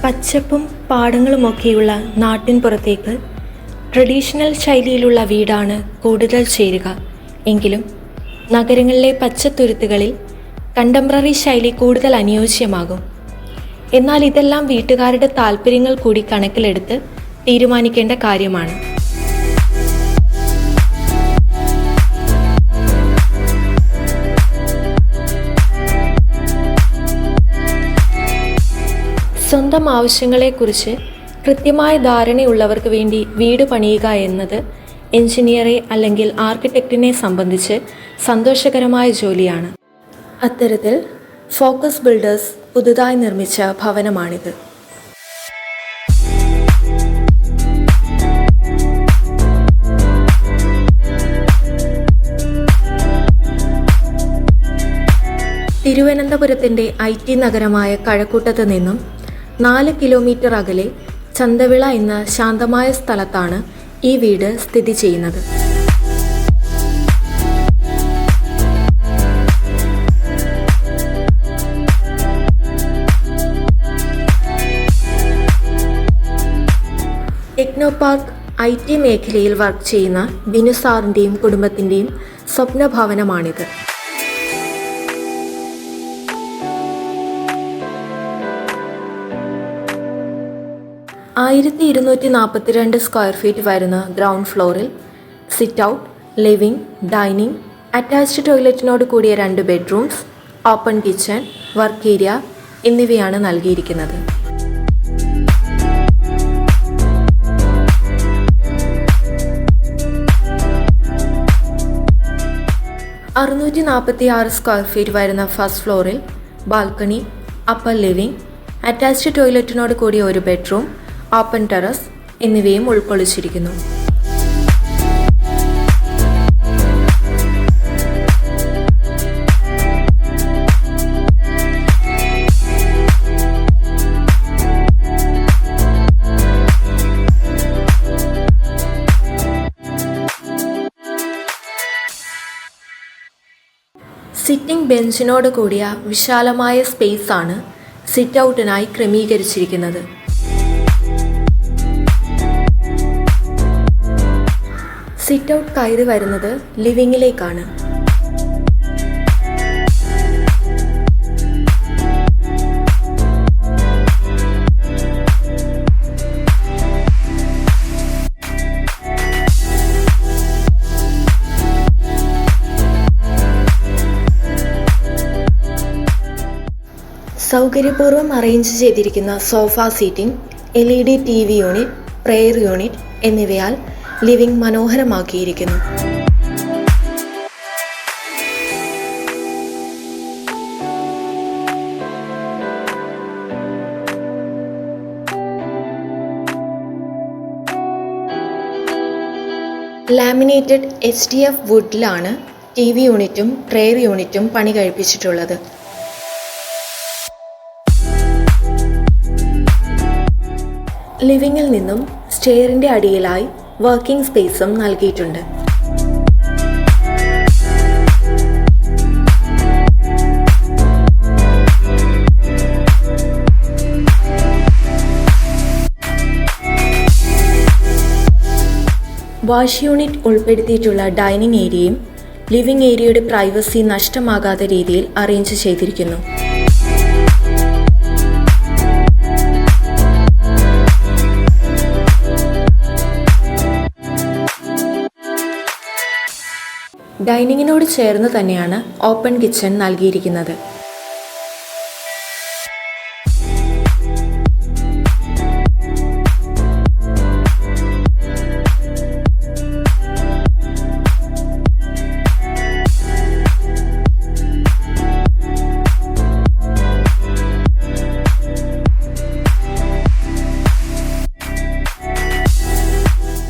പച്ചപ്പും പാടങ്ങളുമൊക്കെയുള്ള നാട്ടിൻപുറത്തേക്ക് ട്രഡീഷണൽ ശൈലിയിലുള്ള വീടാണ് കൂടുതൽ ചേരുക. എങ്കിലും നഗരങ്ങളിലെ പച്ചത്തുരുത്തുകളിൽ കണ്ടംപററി ശൈലി കൂടുതൽ അനുയോജ്യമാകും. എന്നാൽ ഇതെല്ലാം വീട്ടുകാരുടെ താല്പര്യങ്ങൾ കൂടി കണക്കിലെടുത്ത് തീരുമാനിക്കേണ്ട കാര്യമാണ്. സ്വന്തം ആവശ്യങ്ങളെക്കുറിച്ച് കൃത്യമായ ധാരണയുള്ളവർക്ക് വേണ്ടി വീട് പണിയുക എന്നത് എഞ്ചിനീയറെ അല്ലെങ്കിൽ ആർക്കിടെക്റ്റിനെ സംബന്ധിച്ച് സന്തോഷകരമായ ജോലിയാണ്. അത്തരത്തിൽ ഫോക്കസ് ബിൽഡേഴ്സ് പുതുതായി നിർമ്മിച്ച ഭവനമാണിത്. തിരുവനന്തപുരത്തിൻ്റെ IT നഗരമായ കഴക്കൂട്ടത്ത് നിന്നും 4 കിലോമീറ്റർ അകലെ ചന്തവിള എന്ന ശാന്തമായ സ്ഥലത്താണ് ഈ വീട് സ്ഥിതി ചെയ്യുന്നത്. ടെക്നോ പാർക്ക് IT മേഖലയിൽ വർക്ക് ചെയ്യുന്ന ബിനു സാറിൻ്റെയും കുടുംബത്തിൻ്റെയും സ്വപ്നഭവനമാണിത്. 1242 സ്ക്വയർ ഫീറ്റ് വരുന്ന ഗ്രൗണ്ട് ഫ്ലോറിൽ sit out, living, dining, attached ടോയ്ലറ്റിനോട് കൂടിയ 2 bedrooms, open kitchen, work area എന്നിവയാണ് നൽകിയിരിക്കുന്നത്. സ്ക്വയർ ഫീറ്റ് വരുന്ന ഫസ്റ്റ് ഫ്ലോറിൽ ബാൽക്കണി, അപ്പർ ലിവിംഗ്, അറ്റാച്ച്ഡ് ടോയ്ലറ്റിനോട് കൂടിയ 1 ബെഡ്റൂം, ഓപ്പൺ ടെറസ് എന്നിവയും ഉൾക്കൊള്ളിച്ചിരിക്കുന്നു. സിറ്റിംഗ് ബെഞ്ചിനോട് കൂടിയ വിശാലമായ സ്പേസ് ആണ് സിറ്റ് ഔട്ടിനായി ക്രമീകരിച്ചിരിക്കുന്നത്. സിറ്റ് ഔട്ട് കയറി വരുന്നത് ലിവിങ്ങിലേക്കാണ്. സൗകര്യപൂർവ്വം അറേഞ്ച് ചെയ്തിരിക്കുന്ന sofa seating, LED TV unit, prayer unit എന്നിവയാൽ ലിവിംഗ് മനോഹരമാക്കിയിരിക്കുന്നു. ലാമിനേറ്റഡ് HDF വുഡിലാണ് TV യൂണിറ്റും പ്രെയർ യൂണിറ്റും പണി കഴിപ്പിച്ചിട്ടുള്ളത്. ലിവിങ്ങിൽ നിന്നും സ്റ്റെയറിൻ്റെ അടിയിലായി വർക്കിംഗ് സ്പേസും നൽകിയിട്ടുണ്ട്. വാഷ് യൂണിറ്റ് ഉൾപ്പെടുത്തിയിട്ടുള്ള ഡൈനിങ് ഏരിയയും ലിവിംഗ് ഏരിയയുടെ പ്രൈവസി നഷ്ടമാകാത്ത രീതിയിൽ അറേഞ്ച് ചെയ്തിരിക്കുന്നു. ഡൈനിങ്ങിനോട് ചേർന്ന് തന്നെയാണ് ഓപ്പൺ കിച്ചൺ നൽകിയിരിക്കുന്നത്.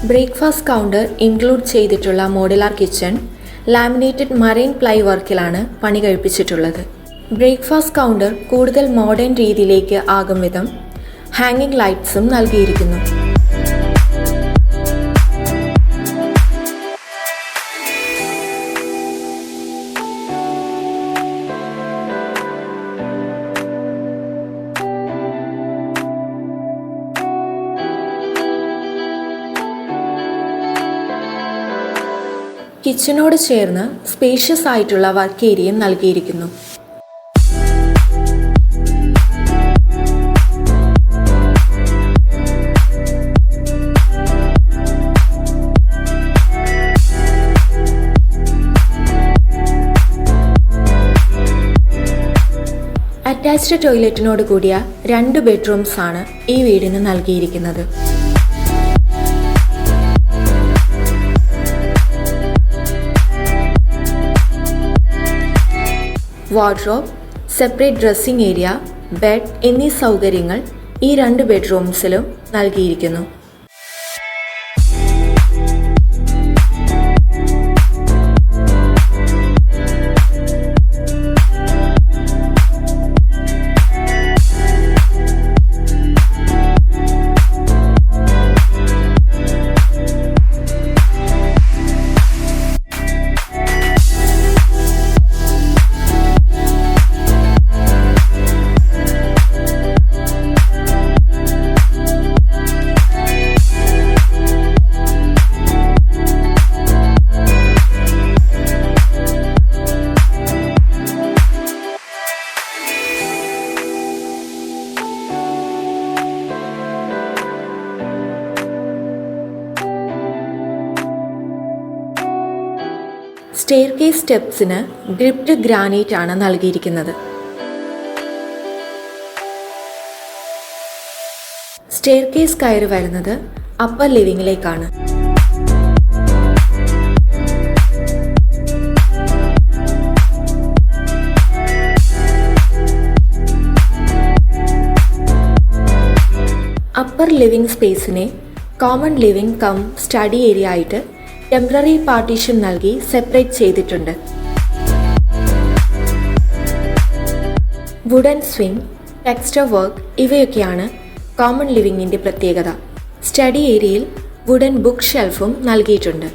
ബ്രേക്ക്ഫാസ്റ്റ് കൗണ്ടർ ഇൻക്ലൂഡ് ചെയ്തിട്ടുള്ള modular kitchen laminated marine ply വർക്കിലാണ് പണി കഴിപ്പിച്ചിട്ടുള്ളത്. ബ്രേക്ക്ഫാസ്റ്റ് കൗണ്ടർ കൂടുതൽ മോഡേൺ രീതിയിലേക്ക് ആകും വിധം ഹാങ്ങിങ് ലൈറ്റ്സും നൽകിയിരിക്കുന്നു. കിച്ചണോട് ചേർന്ന് സ്പേഷ്യസ് ആയിട്ടുള്ള വർക്ക് ഏരിയയും നൽകിയിരിക്കുന്നു. അറ്റാച്ച്ഡ് ടോയ്ലറ്റിനോട് കൂടിയ 2 ബെഡ്റൂംസ് ആണ് ഈ വീടിന് നൽകിയിരിക്കുന്നത്. Wardrobe, separate dressing area, bed എന്നീ സൗകര്യങ്ങൾ ഈ 2 ബെഡ്റൂംസിലും നൽകിയിരിക്കുന്നു. സ്റ്റെയർകേസ് സ്റ്റെപ്സിന് ഗ്രിപ്ഡ് ഗ്രാനൈറ്റ് ആണ് നൽകിയിരിക്കുന്നത്. സ്റ്റെയർകേസ് കയറി വരുന്നത് അപ്പർ ലിവിംഗിലേക്കാണ്. അപ്പർ ലിവിംഗ് സ്പേസിനെ common living cum study area ആയിട്ട് ടെമ്പററി പാർട്ടീഷൻ നൽകി സെപ്പറേറ്റ് ചെയ്തിട്ടുണ്ട്. വുഡൻ സ്വിംഗ്, ടെക്സ്ചർ വർക്ക് ഇവയൊക്കെയാണ് കോമൺ ലിവിംഗിന്റെ പ്രത്യേകത. സ്റ്റഡി ഏരിയയിൽ വുഡൻ ബുക്ക് ഷെൽഫും നൽകിയിട്ടുണ്ട്.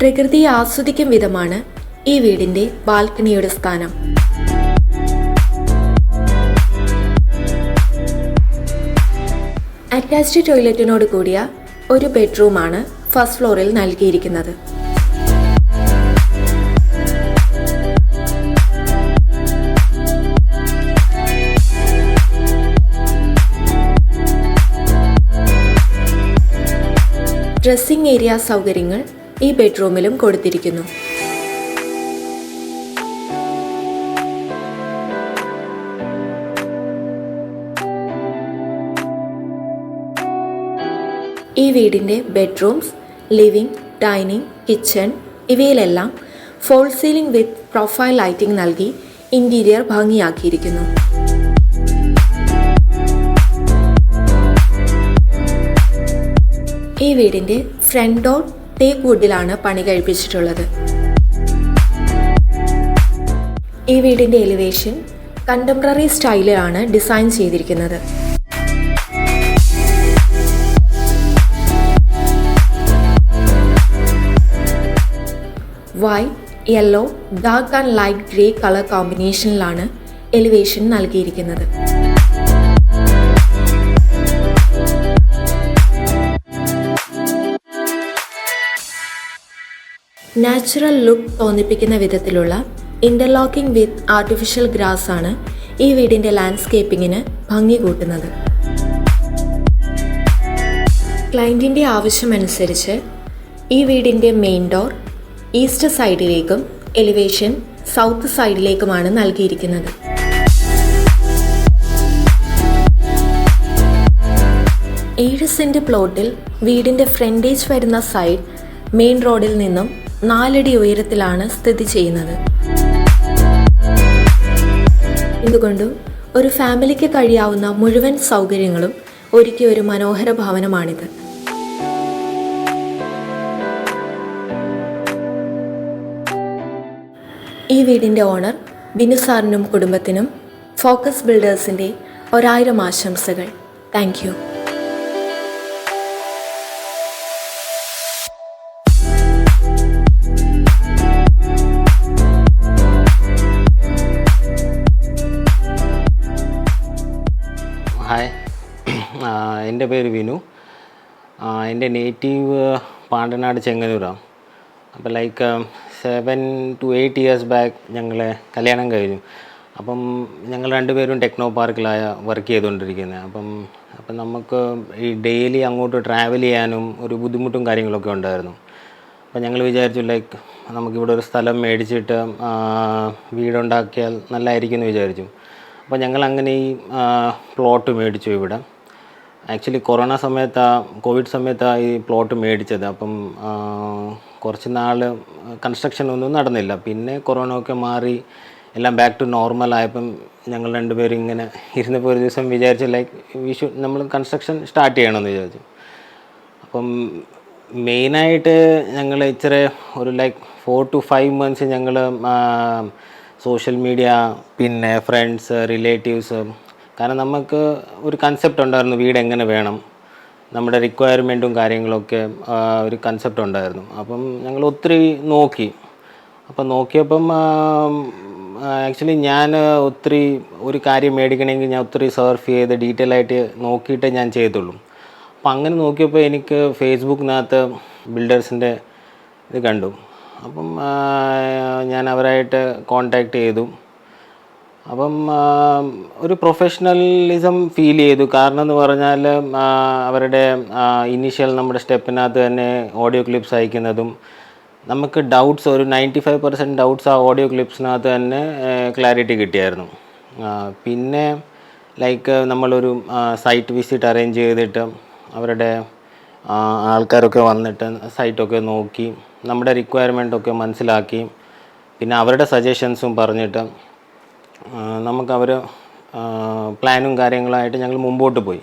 പ്രകൃതിയെ ആസ്വദിക്കും വിധമാണ് ഈ വീടിന്റെ ബാൽക്കണിയുടെ സ്ഥാനം. അറ്റാച്ച്ഡ് ടോയ്ലറ്റിനോട് കൂടിയ ഒരു ബെഡ്റൂമാണ് ഫസ്റ്റ് ഫ്ലോറിൽ നൽകിയിരിക്കുന്നത്. ഡ്രസ്സിംഗ് ഏരിയ സൗകര്യങ്ങൾ ഈ ബെഡ്റൂമിലും കൊടുത്തിരിക്കുന്നു. ഈ വീടിൻ്റെ ബെഡ്റൂംസ്, ലിവിംഗ്, ഡൈനിങ്, കിച്ചൺ ഇവയിലെല്ലാം false ceiling with profile lighting നൽകി ഇന്റീരിയർ ഭംഗിയാക്കിയിരിക്കുന്നു. ഈ വീടിൻ്റെ ഫ്രണ്ട് ഡോർ ടേക്ക് വുഡിലാണ് പണി കഴിപ്പിച്ചിട്ടുള്ളത്. ഈ വീടിൻ്റെ എലിവേഷൻ കണ്ടംപററി സ്റ്റൈലിലാണ് ഡിസൈൻ ചെയ്തിരിക്കുന്നത്. White, yellow, dark and light grey colour കോമ്പിനേഷനിലാണ് എലിവേഷൻ നൽകിയിരിക്കുന്നത്. നാച്ചുറൽ ലുക്ക് തോന്നിപ്പിക്കുന്ന വിധത്തിലുള്ള ഇന്റർലോക്കിംഗ് വിത്ത് ആർട്ടിഫിഷ്യൽ ഗ്രാസ് ആണ് ഈ വീടിന്റെ ലാൻഡ്സ്കേപ്പിങ്ങിന് ഭംഗി കൂട്ടുന്നത്. ക്ലയന്റിന്റെ ആവശ്യമനുസരിച്ച് ഈ വീടിന്റെ മെയിൻ ഡോർ ഈസ്റ്റ് സൈഡിലേക്കും എലിവേഷൻ സൗത്ത് സൈഡിലേക്കുമാണ് നൽകിയിരിക്കുന്നത്. 7 സെന്റ് പ്ലോട്ടിൽ വീടിന്റെ ഫ്രണ്ടേജ് വരുന്ന സൈഡ് മെയിൻ റോഡിൽ നിന്നും 4 അടി ഉയരത്തിലാണ് സ്ഥിതി ചെയ്യുന്നത്. ഇതുകൊണ്ടും ഒരു ഫാമിലിക്ക് കഴിയാവുന്ന മുഴുവൻ സൗകര്യങ്ങളും ഒരുക്കിയ ഒരു മനോഹര ഭവനമാണിത്. ഈ വീടിൻ്റെ ഓണർ ബിനു സാറിനും കുടുംബത്തിനും ഫോക്കസ് ബിൽഡേഴ്സിൻ്റെ 1000 ആശംസകൾ. Thank you. എൻ്റെ പേര് വിനു. എൻ്റെ നേറ്റീവ് പാണ്ടനാട് ചെങ്ങന്നൂരാണ്. അപ്പോൾ ലൈക്ക് 7 to 8 years ബാക്ക് ഞങ്ങൾ കല്യാണം കഴിഞ്ഞു. അപ്പം ഞങ്ങൾ രണ്ടുപേരും ടെക്നോ പാർക്കിലായ വർക്ക് ചെയ്തുകൊണ്ടിരിക്കുന്നത്. അപ്പം നമുക്ക് ഈ ഡെയിലി അങ്ങോട്ട് ട്രാവൽ ചെയ്യാനും ഒരു ബുദ്ധിമുട്ടും കാര്യങ്ങളൊക്കെ ഉണ്ടായിരുന്നു. അപ്പം ഞങ്ങൾ വിചാരിച്ചു ലൈക്ക് നമുക്കിവിടെ ഒരു സ്ഥലം മേടിച്ചിട്ട് വീടുണ്ടാക്കിയാൽ നല്ലതായിരിക്കും എന്ന് വിചാരിച്ചു. അപ്പോൾ ഞങ്ങൾ അങ്ങനെ ഈ പ്ലോട്ട് മേടിച്ചു ഇവിടെ. ആക്ച്വലി കോവിഡ് സമയത്താണ് ഈ പ്ലോട്ട് മേടിച്ചത്. അപ്പം കുറച്ച് നാൾ കൺസ്ട്രക്ഷൻ ഒന്നും നടന്നില്ല. പിന്നെ കൊറോണ ഒക്കെ മാറി എല്ലാം ബാക്ക് ടു നോർമൽ ആയപ്പം ഞങ്ങൾ രണ്ടുപേരും ഇങ്ങനെ ഇരുന്നപ്പോൾ ഒരു ദിവസം വിചാരിച്ചു ലൈക്ക് നമ്മൾ കൺസ്ട്രക്ഷൻ സ്റ്റാർട്ട് ചെയ്യണമെന്ന് വിചാരിച്ചു. അപ്പം മെയിനായിട്ട് ഞങ്ങൾ ഇച്ചിരി ഒരു ലൈക്ക് 4 to 5 months ഞങ്ങൾ സോഷ്യൽ മീഡിയ, പിന്നെ ഫ്രണ്ട്സ്, റിലേറ്റീവ്സ്, കാരണം നമുക്ക് ഒരു കൺസെപ്റ്റ് ഉണ്ടായിരുന്നു വീട് എങ്ങനെ വേണം, നമ്മുടെ റിക്വയർമെൻറ്റും കാര്യങ്ങളൊക്കെ ഒരു കൺസെപ്റ്റ് ഉണ്ടായിരുന്നു. അപ്പം ഞങ്ങൾ ഒത്തിരി നോക്കി. അപ്പം നോക്കിയപ്പം ആക്ച്വലി ഞാൻ ഒത്തിരി ഒരു കാര്യം മേടിക്കണമെങ്കിൽ ഞാൻ ഒത്തിരി സർഫ് ചെയ്ത് ഡീറ്റെയിൽ ആയിട്ട് നോക്കിയിട്ടേ ഞാൻ ചെയ്തുള്ളൂ. അപ്പം അങ്ങനെ നോക്കിയപ്പോൾ എനിക്ക് ഫേസ്ബുക്കിനകത്ത് ബിൽഡേഴ്സിൻ്റെ ഇത് കണ്ടു. അപ്പം ഞാൻ അവരായിട്ട് കോണ്ടാക്ട് ചെയ്തു. അപ്പം ഒരു പ്രൊഫഷണലിസം ഫീൽ ചെയ്തു. കാരണം എന്ന് പറഞ്ഞാൽ അവരുടെ ഇനീഷ്യൽ നമ്മുടെ സ്റ്റെപ്പിനകത്ത് തന്നെ ഓഡിയോ ക്ലിപ്സ് അയക്കുന്നതും നമുക്ക് ഡൗട്ട്സ് ഒരു 95% ഡൗട്ട്സ് ആ ഓഡിയോ ക്ലിപ്സിനകത്ത് തന്നെ ക്ലാരിറ്റി കിട്ടിയായിരുന്നു. പിന്നെ ലൈക്ക് നമ്മളൊരു സൈറ്റ് വിസിറ്റ് അറേഞ്ച് ചെയ്തിട്ട് അവരുടെ ആൾക്കാരൊക്കെ വന്നിട്ട് സൈറ്റൊക്കെ നോക്കി നമ്മുടെ റിക്വയർമെൻറ്റൊക്കെ മനസ്സിലാക്കി പിന്നെ അവരുടെ സജഷൻസും പറഞ്ഞിട്ട് നമുക്കവർ പ്ലാനും കാര്യങ്ങളായിട്ട് ഞങ്ങൾ മുമ്പോട്ട് പോയി.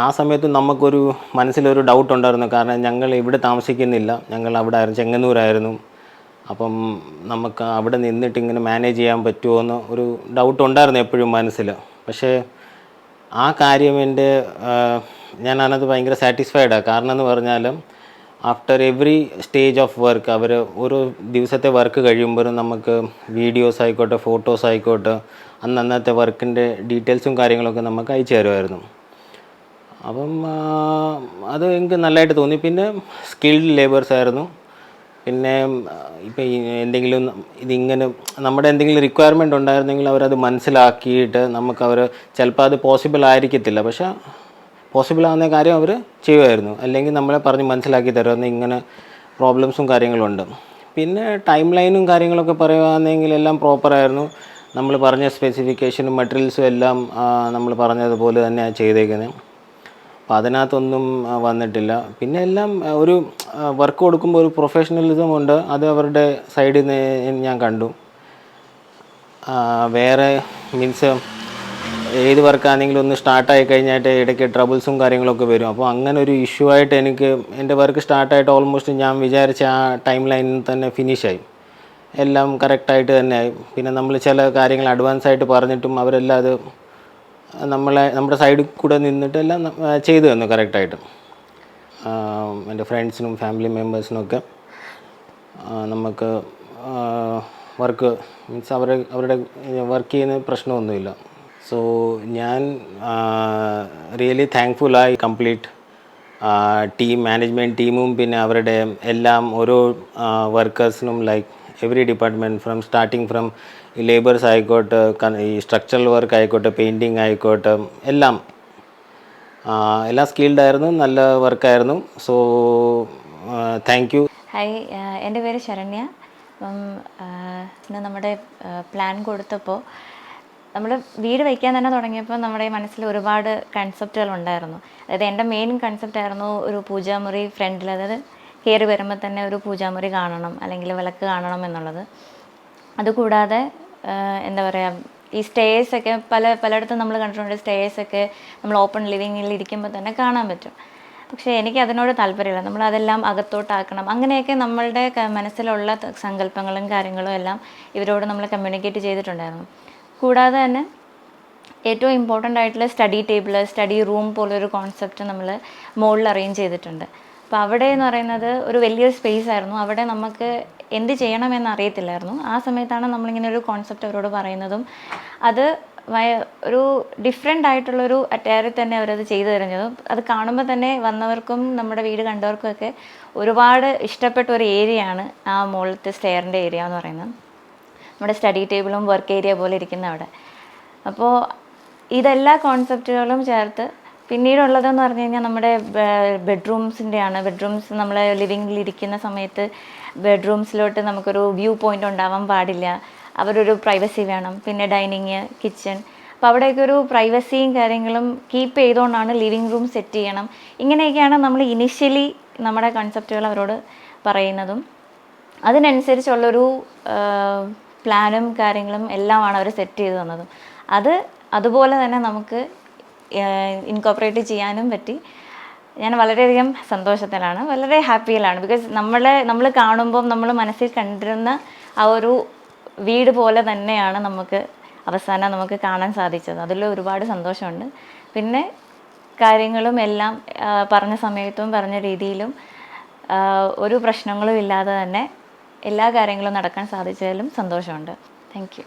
ആ സമയത്ത് നമുക്കൊരു മനസ്സിലൊരു ഡൗട്ട് ഉണ്ടായിരുന്നു. കാരണം ഞങ്ങൾ ഇവിടെ താമസിക്കുന്നില്ല, ഞങ്ങൾ അവിടെ ആയിരുന്നു, ചെങ്ങന്നൂരായിരുന്നു. അപ്പം നമുക്ക് അവിടെ നിന്നിട്ട് ഇങ്ങനെ മാനേജ് ചെയ്യാൻ പറ്റുമോ എന്ന് ഒരു ഡൗട്ട് ഉണ്ടായിരുന്നു എപ്പോഴും മനസ്സിൽ. പക്ഷേ ആ കാര്യം ഞാൻ അതിനകത്ത് ഭയങ്കര സാറ്റിസ്ഫൈഡാണ്. കാരണം എന്ന് പറഞ്ഞാൽ after every stage of work അവർ ഓരോ ദിവസത്തെ വർക്ക് കഴിയുമ്പോഴും നമുക്ക് വീഡിയോസ് ആയിക്കോട്ടെ, ഫോട്ടോസ് ആയിക്കോട്ടെ, അന്നത്തെ വർക്കിൻ്റെ ഡീറ്റെയിൽസും കാര്യങ്ങളൊക്കെ നമുക്ക് അയച്ചു തരുമായിരുന്നു. അപ്പം അത് എനിക്ക് നല്ലതായിട്ട് തോന്നി. പിന്നെ സ്കിൽഡ് ലേബേഴ്സ് ആയിരുന്നു. പിന്നെ ഇപ്പം എന്തെങ്കിലും ഇതിങ്ങനെ നമ്മുടെ എന്തെങ്കിലും റിക്വയർമെൻറ്റ് ഉണ്ടായിരുന്നെങ്കിൽ അവരത് മനസ്സിലാക്കിയിട്ട് നമുക്കവർ ചിലപ്പോൾ അത് പോസിബിൾ ആയിരിക്കത്തില്ല, പക്ഷേ പോസിബിൾ ആവുന്ന കാര്യം അവർ ചെയ്യുമായിരുന്നു. അല്ലെങ്കിൽ നമ്മളെ പറഞ്ഞ് മനസ്സിലാക്കി തരുമായിരുന്നു ഇങ്ങനെ പ്രോബ്ലംസും കാര്യങ്ങളുണ്ട്. പിന്നെ ടൈം ലൈനും കാര്യങ്ങളൊക്കെ പറയുകയാണെങ്കിൽ എല്ലാം പ്രോപ്പറായിരുന്നു. നമ്മൾ പറഞ്ഞ സ്പെസിഫിക്കേഷനും മെറ്റീരിയൽസും എല്ലാം നമ്മൾ പറഞ്ഞതുപോലെ തന്നെയാണ് ചെയ്തേക്കുന്നത്. അപ്പോൾ അതിനകത്തൊന്നും വന്നിട്ടില്ല. പിന്നെ എല്ലാം ഒരു വർക്ക് കൊടുക്കുമ്പോൾ ഒരു പ്രൊഫഷണലിസം ഉണ്ട്, അത് അവരുടെ സൈഡിൽ നിന്ന് ഞാൻ കണ്ടു. വേറെ മീൻസ് ഏത് വർക്കാണെങ്കിലും ഒന്ന് സ്റ്റാർട്ടായി കഴിഞ്ഞായിട്ട് ഇടയ്ക്ക് ട്രബിൾസും കാര്യങ്ങളൊക്കെ വരും. അപ്പോൾ അങ്ങനെ ഒരു ഇഷ്യൂ ആയിട്ട് എനിക്ക് എൻ്റെ വർക്ക് സ്റ്റാർട്ടായിട്ട് ഓൾമോസ്റ്റ് ഞാൻ വിചാരിച്ച ആ ടൈം ലൈനിൽ തന്നെ ഫിനിഷായി, എല്ലാം കറക്റ്റായിട്ട് തന്നെ ആയി. പിന്നെ നമ്മൾ ചില കാര്യങ്ങൾ അഡ്വാൻസ് ആയിട്ട് പറഞ്ഞിട്ടും അവരെല്ലാം അത് നമ്മുടെ സൈഡിൽ കൂടെ നിന്നിട്ട് എല്ലാം ചെയ്തു തന്നു കറക്റ്റായിട്ട്. എൻ്റെ ഫ്രണ്ട്സിനും ഫാമിലി മെമ്പേഴ്സിനൊക്കെ നമുക്ക് വർക്ക് മീൻസ് അവരുടെ വർക്ക് ചെയ്യുന്ന പ്രശ്നമൊന്നുമില്ല. സോ ഞാൻ റിയലി താങ്ക്ഫുള്ളായി കംപ്ലീറ്റ് ടീം, മാനേജ്മെൻറ്റ് ടീമും പിന്നെ അവരുടെ എല്ലാം ഓരോ വർക്കേഴ്സിനും like every department from starting from ഈ ലേബേഴ്സ് ആയിക്കോട്ടെ, ഈ സ്ട്രക്ചറൽ വർക്ക് ആയിക്കോട്ടെ, പെയിൻറ്റിങ് ആയിക്കോട്ടെ, എല്ലാം സ്കിൽഡായിരുന്നു, നല്ല വർക്കായിരുന്നു. So thank you. ഹായ്, എൻ്റെ പേര് ശരണ്യ. അപ്പം ഇന്ന് നമ്മുടെ പ്ലാൻ കൊടുത്തപ്പോൾ നമ്മൾ വീട് വയ്ക്കാൻ തന്നെ തുടങ്ങിയപ്പോൾ നമ്മുടെ മനസ്സിൽ ഒരുപാട് കൺസെപ്റ്റുകൾ ഉണ്ടായിരുന്നു. അതായത് എൻ്റെ മെയിൻ കൺസെപ്റ്റായിരുന്നു ഒരു പൂജാമുറി ഫ്രണ്ടിൽ, അതായത് കയറി വരുമ്പോൾ തന്നെ ഒരു പൂജാമുറി കാണണം അല്ലെങ്കിൽ വിളക്ക് കാണണം എന്നുള്ളത്. അതുകൂടാതെ എന്താ പറയുക, ഈ സ്റ്റേഴ്സൊക്കെ പലയിടത്തും നമ്മൾ കണ്ടിട്ടുണ്ട്. സ്റ്റേഴ്സൊക്കെ നമ്മൾ ഓപ്പൺ ലിവിങ്ങിൽ ഇരിക്കുമ്പോൾ തന്നെ കാണാൻ പറ്റും. പക്ഷേ എനിക്ക് അതിനോട് താല്പര്യമില്ല. നമ്മളതെല്ലാം അകത്തോട്ടാക്കണം. അങ്ങനെയൊക്കെ നമ്മളുടെ മനസ്സിലുള്ള സങ്കല്പങ്ങളും കാര്യങ്ങളും എല്ലാം ഇവരോട് നമ്മൾ കമ്മ്യൂണിക്കേറ്റ് ചെയ്തിട്ടുണ്ടായിരുന്നു. കൂടാതെ തന്നെ ഏറ്റവും ഇമ്പോർട്ടൻ്റ് ആയിട്ടുള്ള സ്റ്റഡി ടേബിൾ, സ്റ്റഡി റൂം പോലൊരു കോൺസെപ്റ്റ് നമ്മൾ മുകളിൽ അറേഞ്ച് ചെയ്തിട്ടുണ്ട്. അപ്പോൾ അവിടെ എന്ന് പറയുന്നത് ഒരു വലിയൊരു സ്പേസ് ആയിരുന്നു. അവിടെ നമുക്ക് എന്ത് ചെയ്യണമെന്ന് അറിയത്തില്ലായിരുന്നു. ആ സമയത്താണ് നമ്മളിങ്ങനെ ഒരു കോൺസെപ്റ്റ് അവരോട് പറയുന്നതും അത് ഒരു ഡിഫറെൻ്റ് ആയിട്ടുള്ളൊരു അറ്റയറിൽ തന്നെ അവരത് ചെയ്തു തരുന്നത്. അത് കാണുമ്പോൾ തന്നെ വന്നവർക്കും നമ്മുടെ വീട് കണ്ടവർക്കുമൊക്കെ ഒരുപാട് ഇഷ്ടപ്പെട്ട ഒരു ഏരിയയാണ് ആ മുകളിലത്തെ സ്റ്റെയറിൻ്റെ ഏരിയ എന്ന് പറയുന്നത്. നമ്മുടെ സ്റ്റഡി ടേബിളും വർക്ക് ഏരിയ പോലെ ഇരിക്കുന്ന അവിടെ. അപ്പോൾ ഇതെല്ലാ കോൺസെപ്റ്റുകളും ചേർത്ത് പിന്നീടുള്ളതെന്ന് പറഞ്ഞു കഴിഞ്ഞാൽ നമ്മുടെ ബെഡ്റൂംസിൻ്റെയാണ്. ബെഡ്റൂംസ് നമ്മൾ ലിവിങ്ങിലിരിക്കുന്ന സമയത്ത് ബെഡ്റൂംസിലോട്ട് നമുക്കൊരു വ്യൂ പോയിൻ്റ് ഉണ്ടാവാൻ പാടില്ല, അവരൊരു പ്രൈവസി വേണം. പിന്നെ ഡൈനിങ്, കിച്ചൺ, അപ്പോൾ അവിടെയൊക്കെ ഒരു പ്രൈവസിയും കാര്യങ്ങളും കീപ്പ് ചെയ്തുകൊണ്ടാണ് ലിവിങ് റൂം സെറ്റ് ചെയ്യണം. ഇങ്ങനെയൊക്കെയാണ് നമ്മൾ ഇനിഷ്യലി നമ്മുടെ കൺസെപ്റ്റുകൾ അവരോട് പറയുന്നതും അതിനനുസരിച്ചുള്ളൊരു പ്ലാനും കാര്യങ്ങളും എല്ലാമാണ് അവർ സെറ്റ് ചെയ്ത് തന്നതും. അതുപോലെ തന്നെ നമുക്ക് ഇൻകോപ്പറേറ്റ് ചെയ്യാനും പറ്റി. ഞാൻ വളരെയധികം സന്തോഷത്തിലാണ്, വളരെ ഹാപ്പിയിലാണ്. ബിക്കോസ് നമ്മൾ കാണുമ്പം നമ്മൾ മനസ്സിൽ കണ്ടിരുന്ന ആ ഒരു വീട് പോലെ തന്നെയാണ് അവസാനം നമുക്ക് കാണാൻ സാധിച്ചത്. അതിൽ ഒരുപാട് സന്തോഷമുണ്ട്. പിന്നെ കാര്യങ്ങളും എല്ലാം പറഞ്ഞ സമയത്തും പറഞ്ഞ രീതിയിലും ഒരു പ്രശ്നങ്ങളും ഇല്ലാതെ തന്നെ എല്ലാ കാര്യങ്ങളും നടക്കാൻ സാധിച്ചതിലും സന്തോഷമുണ്ട്. Thank you.